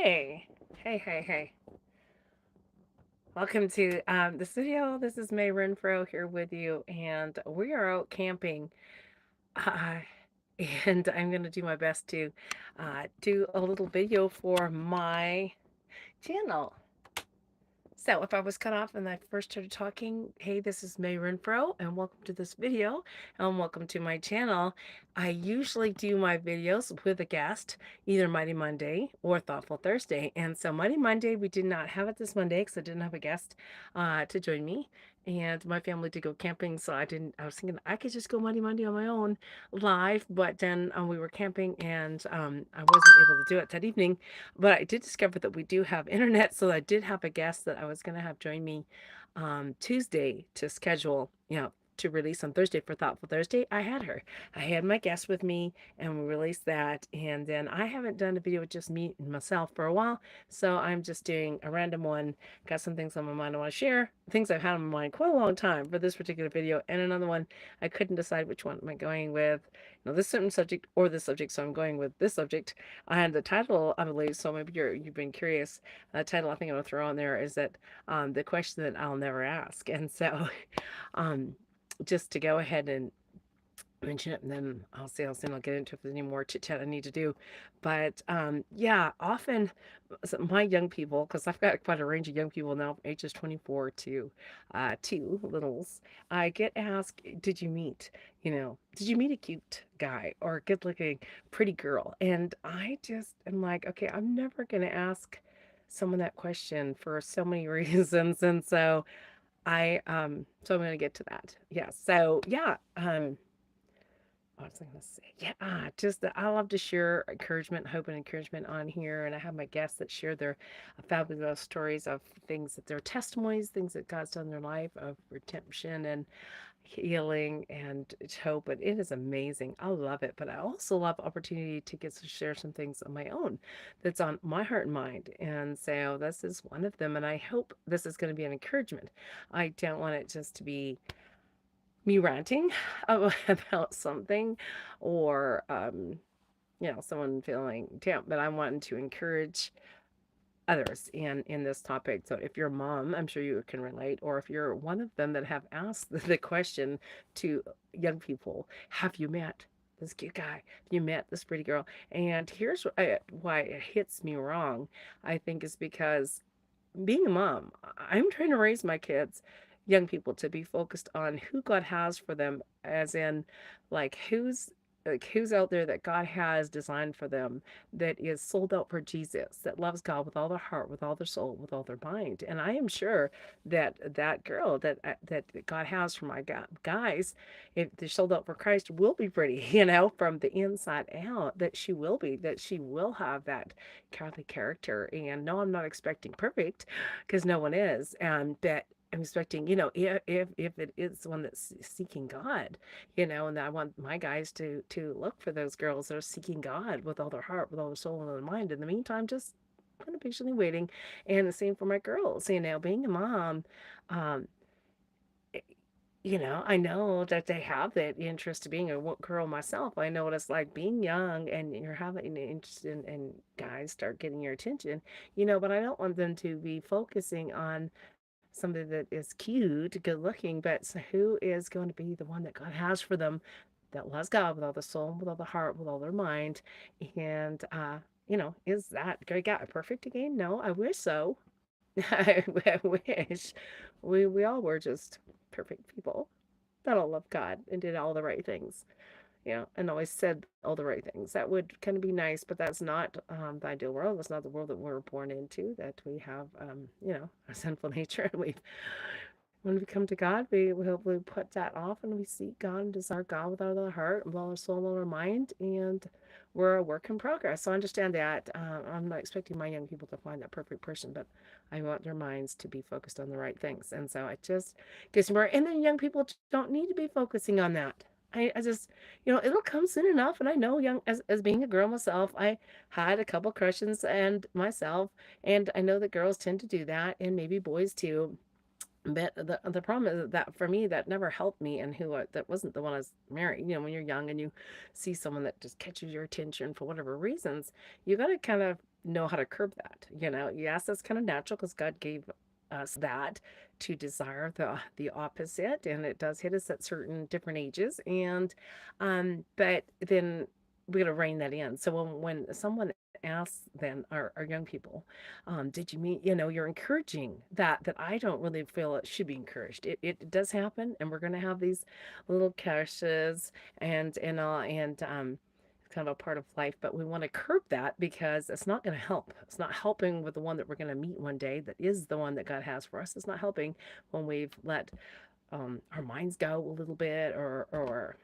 Hey, hey. Welcome to this video. This is Mae Renfroe here with you, and we are out camping. Uh, and I'm going to do my best to do a little video for my channel. So if I was cut off and I first started talking, hey, this is Mae Renfroe, and welcome to this video, and welcome to my channel. I usually do my videos with a guest, either Mighty Monday or Thoughtful Thursday. And so Mighty Monday, we did not have it this Monday because I didn't have a guest to join me. And my family did go camping, so I was thinking I could just go Mighty Monday on my own live, but then we were camping and I wasn't able to do it that evening. But I did discover that we do have internet, so I did have a guest that I was going to have join me Tuesday to schedule, to release on Thursday for Thoughtful Thursday. I had her. I had my guest with me, and we released that. And then I haven't done a video with just me and myself for a while, so I'm just doing a random one. Got some things on my mind I want to share, things I've had on my mind quite a long time for this particular video, and another one I couldn't decide which one am I going with. This certain subject or this subject, so I'm going with this subject. And the title, I believe, so maybe you've been curious. The title I think I'm gonna throw on there is that the question that I'll never ask. And so um, just to go ahead and mention it, and then I'll see how soon I'll get into if there's any more chit chat I need to do. But yeah, often my young people, because I've got quite a range of young people now, ages 24 to two littles, I get asked, did you meet a cute guy or a good looking pretty girl? And I just am like, okay, I'm never gonna ask someone that question for so many reasons. And so so I'm gonna get to that. Yeah. So yeah, what was I going to say? Yeah, just that I love to share encouragement, hope, and encouragement on here. And I have my guests that share their fabulous stories of things that their testimonies, things that God's done in their life of redemption and healing and hope. And it is amazing. I love it. But I also love opportunity to get to share some things on my own that's on my heart and mind. And so this is one of them. And I hope this is going to be an encouragement. I don't want it just to be me ranting about something or someone feeling damp, but I want to encourage others in this topic. So if you're a mom, I'm sure you can relate, or if you're one of them that have asked the question to young people, have you met this cute guy? Have you met this pretty girl? And here's why it hits me wrong, I think, is because being a mom, I'm trying to raise my kids, young people, to be focused on who God has for them, as in, like, who's out there that God has designed for them, that is sold out for Jesus, that loves God with all their heart, with all their soul, with all their mind. And I am sure that that girl that God has for my guys, if they're sold out for Christ, will be pretty, from the inside out. That she will be, that she will have that Catholic character. And no, I'm not expecting perfect, because no one is. But I'm expecting, if it is one that's seeking God, and I want my guys to look for those girls that are seeking God with all their heart, with all their soul, and all their mind. In the meantime, just kind of patiently waiting. And the same for my girls, being a mom. Um, I know that they have that interest to being a girl myself. I know what it's like being young and you're having an interest in guys start getting your attention, but I don't want them to be focusing on somebody that is cute, good looking, but who is going to be the one that God has for them, that loves God with all the soul, with all the heart, with all their mind. And, is that great guy perfect again? No, I wish so. I wish we all were just perfect people that all love God and did all the right things, and always said all the right things. That would kind of be nice, but that's not the ideal world. That's not the world that we're born into, that we have, a sinful nature. And when we come to God, we hopefully put that off and we seek God and desire God with all our heart, with all our soul, and all our mind. And we're a work in progress. So I understand that. I'm not expecting my young people to find that perfect person, but I want their minds to be focused on the right things. And so it just gives me more. And then young people don't need to be focusing on that. I just, it'll come soon enough. And I know, as being a girl myself, I had a couple crushes and myself, and I know that girls tend to do that, and maybe boys too. But the problem is that for me, that never helped me, and that wasn't the one I was marrying. When you're young and you see someone that just catches your attention for whatever reasons, you got to kind of know how to curb that. Yes, that's kind of natural because God gave us that to desire the opposite, and it does hit us at certain different ages. And but then we got to rein that in. So when someone asks then our young people, did you mean, you're encouraging that I don't really feel it should be encouraged. It does happen, and we're going to have these little crashes and it's kind of a part of life, but we want to curb that because it's not going to help. It's not helping with the one that we're going to meet one day that is the one that God has for us. It's not helping when we've let our minds go a little bit, or our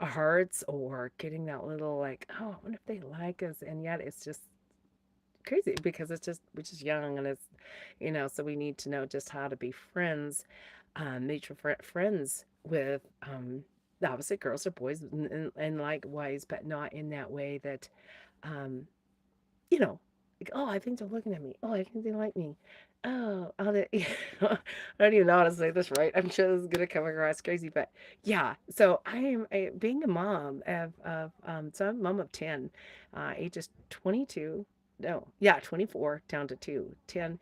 hearts, or getting that little like, oh, I wonder if they like us. And yet it's just crazy because we're just young, and so we need to know just how to be friends, mutual friends with the opposite, girls or boys, and likewise, but not in that way that um, you know, like, oh, I think they're looking at me. Oh, I think they like me. Oh, I don't even know how to say this right. I'm sure this is gonna come across crazy, but yeah. So being a mom so I'm a mom of 10, ages 22. No, yeah, 24 down to 2. 10,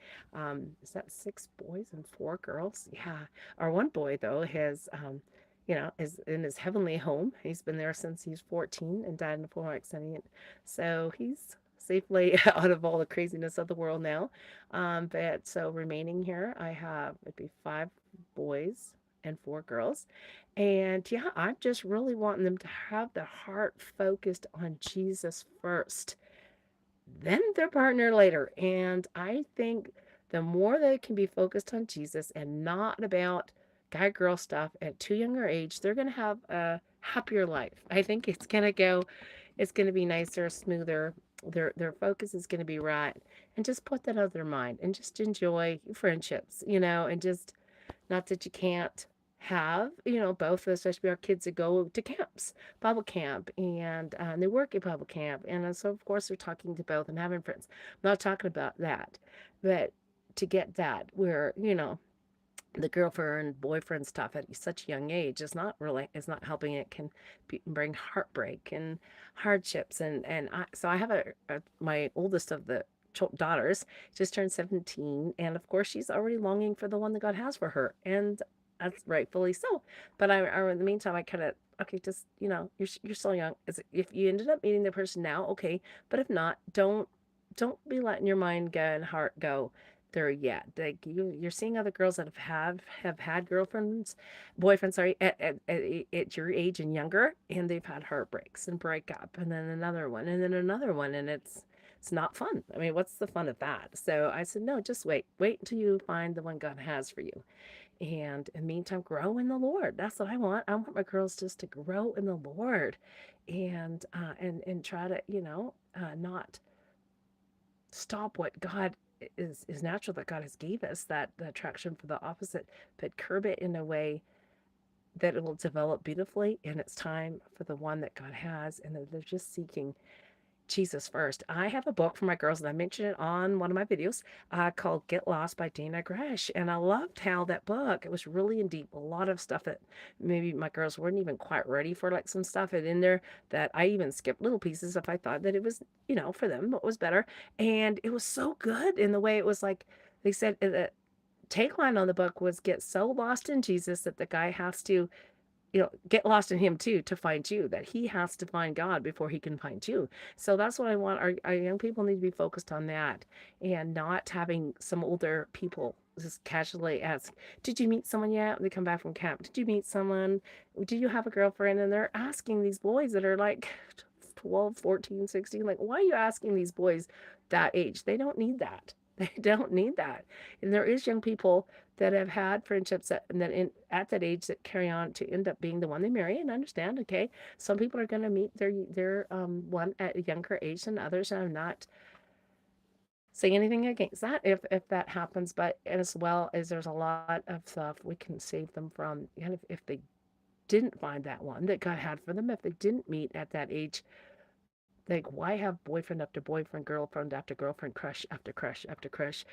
is that 6 boys and 4 girls? Yeah. Our one boy though is in his heavenly home. He's been there since he's 14 and died in a full accident. So he's safely out of all the craziness of the world now. But so remaining here, I have it'd be 5 boys and 4 girls. And yeah, I'm just really wanting them to have their heart focused on Jesus first, then their partner later. And I think the more they can be focused on Jesus and not about guy girl stuff at too younger age, they're going to have a happier life. I think it's going to be nicer, smoother. Their focus is going to be right, and just put that out of their mind and just enjoy friendships, and just not that you can't have, both, especially our kids that go to camps, Bible camp, and they work at Bible camp. And so, of course, they're talking to both and having friends. I'm not talking about that. But to get that, where, the girlfriend boyfriend stuff at such a young age is not helping. It can bring heartbreak and hardships, and I have my oldest of the daughters just turned 17, and of course she's already longing for the one that God has for her, and that's rightfully so. But in the meantime, I kind of, okay, just, you're so young. If you ended up meeting the person now, okay, but if not, don't be letting your mind go and heart go there yet. Like, you're seeing other girls that have had girlfriends, boyfriends, sorry, at your age and younger, and they've had heartbreaks and breakup, and then another one, and then another one, and it's not fun. I mean, what's the fun of that? So I said, no, just wait until you find the one God has for you. And in the meantime, grow in the Lord. That's what I want. I want my girls just to grow in the Lord, and try to, not stop what God is natural, that God has gave us, that the attraction for the opposite, but curb it in a way that it will develop beautifully, and it's time for the one that God has, and that they're just seeking Jesus first. I have a book for my girls, and I mentioned it on one of my videos, called Get Lost by Dana Gresh. And I loved how that book, it was really in deep, a lot of stuff that maybe my girls weren't even quite ready for, like some stuff in there that I even skipped little pieces if I thought that it was, for them, what was better. And it was so good in the way it was like, they said the tagline on the book was, get so lost in Jesus that the guy has to, get lost in him too to find you, that he has to find God before he can find you. So that's what I want. Our young people need to be focused on that, and not having some older people just casually ask, did you meet someone yet? When they come back from camp, did you meet someone? Do you have a girlfriend? And they're asking these boys that are like 12, 14, 16, like, why are you asking these boys that age? They don't need that. They don't need that. And there is young people that have had friendships at that age that carry on to end up being the one they marry. And understand, okay, some people are going to meet their one at a younger age than others, and I'm not saying anything against that if that happens. But as well as there's a lot of stuff we can save them from, and if they didn't find that one that God had for them, if they didn't meet at that age, like, why have boyfriend after boyfriend, girlfriend after girlfriend, crush after crush after crush,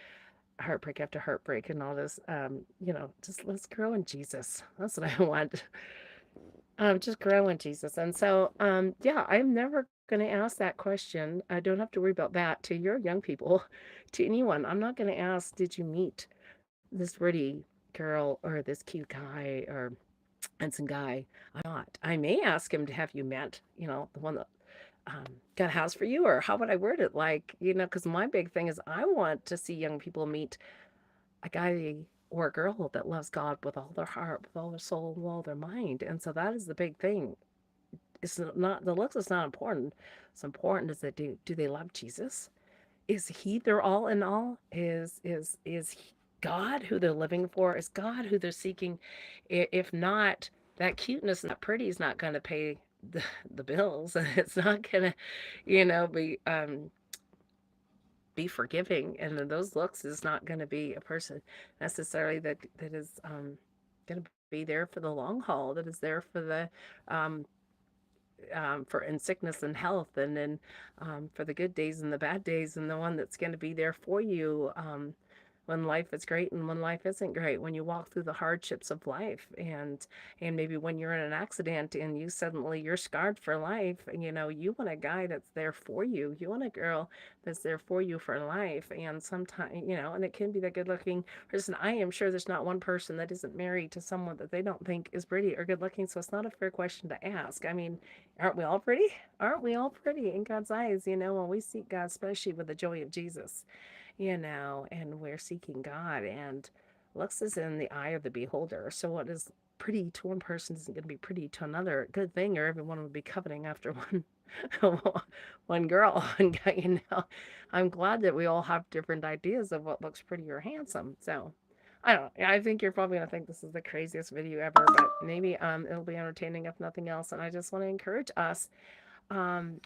heartbreak after heartbreak, and all this? Just let's grow in Jesus. That's what I want. Just grow in Jesus. And so, yeah, I'm never going to ask that question. I don't have to worry about that to your young people, to anyone. I'm not going to ask, did you meet this pretty girl or this cute guy or handsome guy? I'm not. I may ask him to have you met, the one that God has for you, or how would I word it? Like, because my big thing is I want to see young people meet a guy or a girl that loves God with all their heart, with all their soul, with all their mind. And so that is the big thing. It's not the looks is not important. What's important is that do they love Jesus? Is he their all in all? Is God who they're living for? Is God who they're seeking? If not, that cuteness and that pretty is not going to pay the bills. It's not going to, be forgiving, and then those looks is not going to be a person necessarily that is going to be there for the long haul, that is there for the um, for in sickness and health, and then for the good days and the bad days, and the one that's going to be there for you when life is great and when life isn't great, when you walk through the hardships of life, and maybe when you're in an accident and you're scarred for life. You want a guy that's there for you. You want a girl that's there for you for life. And sometimes, and it can be the good looking person. I am sure there's not one person that isn't married to someone that they don't think is pretty or good looking. So it's not a fair question to ask. I mean, aren't we all pretty? Aren't we all pretty in God's eyes? When we seek God, especially with the joy of Jesus, and we're seeking God, and looks is in the eye of the beholder. So what is pretty to one person isn't going to be pretty to another. Good thing, or everyone would be coveting after one one girl. And I'm glad that we all have different ideas of what looks pretty or handsome. So I don't know. I think you're probably gonna think this is the craziest video ever, but maybe it'll be entertaining if nothing else. And I just want to encourage us um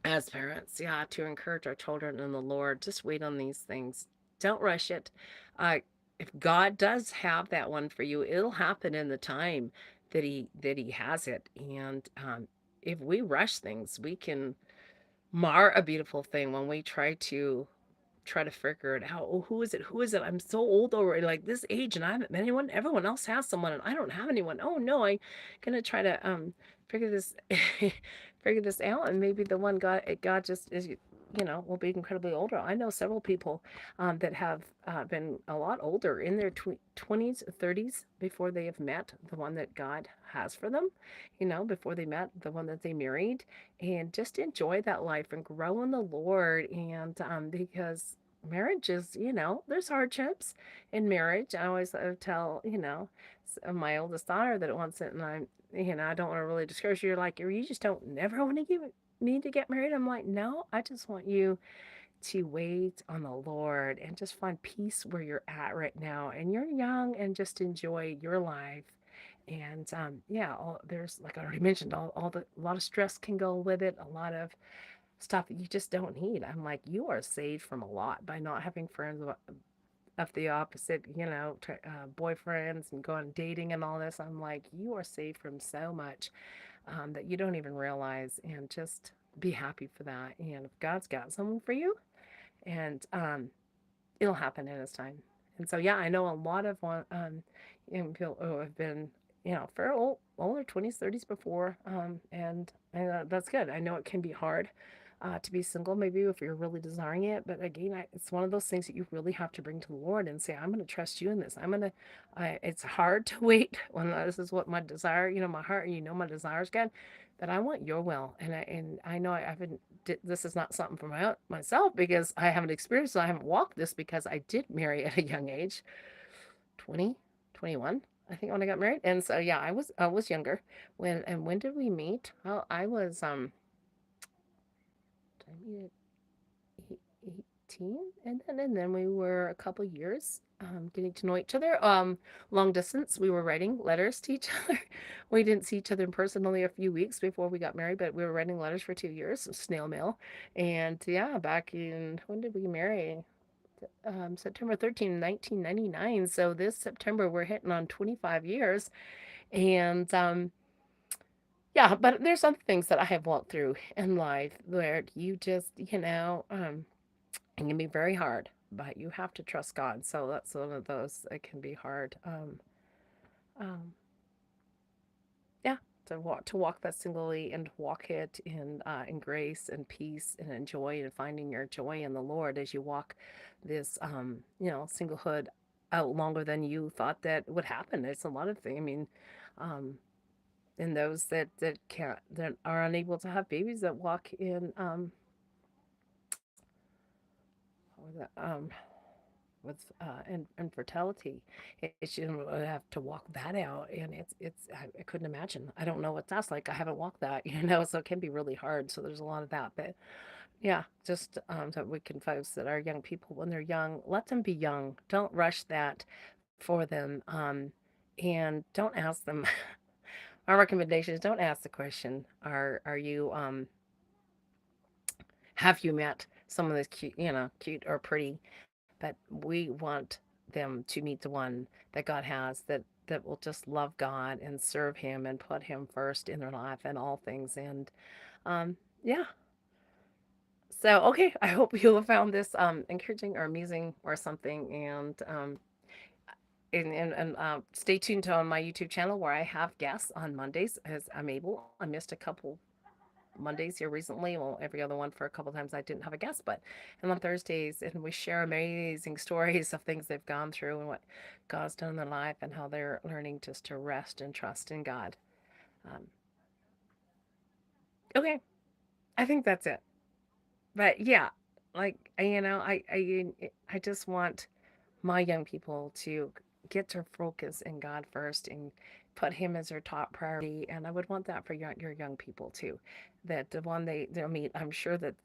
as parents, yeah, to encourage our children in the Lord. Just wait on these things. Don't rush it. Uh, if God does have that one for you, it'll happen in the time that He has it. And if we rush things, we can mar a beautiful thing when we try to figure it out. Oh, who is it? Who is it? I'm so old already, like this age, and I haven't met anyone. Everyone else has someone, and I don't have anyone. Oh no, I'm gonna try to figure this figure this out, and maybe the one God just is, will be incredibly older. I know several people that have been a lot older in their 20s, 30s before they have met the one that God has for them. Before they met the one that they married, and just enjoy that life and grow in the Lord. And because marriage is, there's hardships in marriage. I always tell, my oldest daughter that wants it, and I don't want to really discourage you. You're like, you just don't never want to give me to get married. I'm like, no, I just want you to wait on the Lord and just find peace where you're at right now. And you're young, and just enjoy your life. And yeah, there's, like I already mentioned, a lot of stress can go with it, a lot of stuff that you just don't need. I'm like, you are saved from a lot by not having friends of the opposite, boyfriends and going dating and all this. I'm like, you are saved from so much that you don't even realize, and just be happy for that. And if God's got someone for you, and it'll happen in His time. And so, yeah, I know a lot of people who have been, for older 20s, 30s before, and that's good. I know it can be hard to be single, maybe if you're really desiring it. But again, it's one of those things that you really have to bring to the Lord and say, I'm going to trust you in this. It's hard to wait when this is what my desire, my heart, my desires, God, but I want your will. And I know I haven't, this is not something for myself, because I haven't experienced it. I haven't walked this, because I did marry at a young age, 20, 21, I think, when I got married. And so, yeah, I was younger when did we meet? Well, I was, did I meet 18, and then we were a couple years getting to know each other. Long distance, we were writing letters to each other. We didn't see each other in person only a few weeks before we got married, but we were writing letters for 2 years, so snail mail. And yeah, back in, when did we marry? September 13th, 1999. So this September we're hitting on 25 years. And yeah, but there's some things that I have walked through in life where you just, it can be very hard, but you have to trust God. So that's one of those. It can be hard. Um, yeah. to walk that singly and walk it in grace and peace and in joy and finding your joy in the Lord as you walk this singlehood out longer than you thought that would happen. It's a lot of things. I mean, um, and those that are unable to have babies that walk in what was that, with infertility. It's you have to walk that out, and I couldn't imagine. I don't know what that's like. I haven't walked that, so it can be really hard. So there's a lot of that, but yeah, just that we can folks that are young people when they're young, let them be young. Don't rush that for them, and don't ask them. Our recommendation is don't ask the question. Are you have you met someone that's cute, cute or pretty? But we want them to meet the one that God has that will just love God and serve him and put him first in their life and all things. And yeah. So okay, I hope you have found this encouraging or amusing or something. And stay tuned to on my YouTube channel where I have guests on Mondays as I'm able. I missed a couple Mondays here recently. Well, every other one for a couple times I didn't have a guest, but and on Thursdays, and we share amazing stories of things they've gone through and what God's done in their life and how they're learning just to rest and trust in God. Um, okay, I think that's it. But yeah, like I just want my young people to get their focus in God first and put Him as their top priority. And I would want that for your young people too. That the one they'll meet, I'm sure that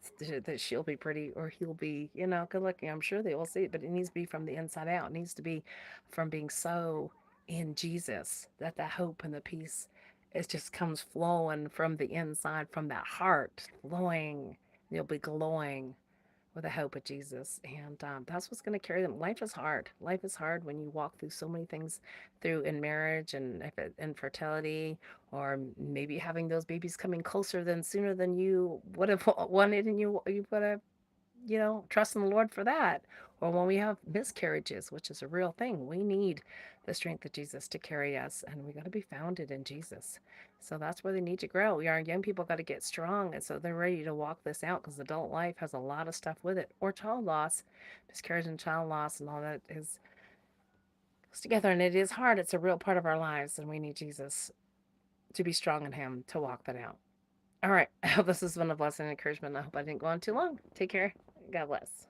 she'll be pretty or he'll be, good looking. I'm sure they will see it, but it needs to be from the inside out. It needs to be from being so in Jesus that the hope and the peace it just comes flowing from the inside, from that heart, flowing. You'll be glowing with the hope of Jesus. And that's what's going to carry them. Life is hard. Life is hard when you walk through so many things through in marriage and if infertility or maybe having those babies coming closer than sooner than you would have wanted and you would have trust in the Lord for that. Or when we have miscarriages, which is a real thing, we need the strength of Jesus to carry us, and we got to be founded in Jesus. So that's where they need to grow. Our young people got to get strong, and so they're ready to walk this out because adult life has a lot of stuff with it, or child loss, miscarriage and child loss, and all that is together, and it is hard. It's a real part of our lives, and we need Jesus to be strong in Him to walk that out. All right. I hope this has been a blessing and encouragement. I hope I didn't go on too long. Take care. God bless.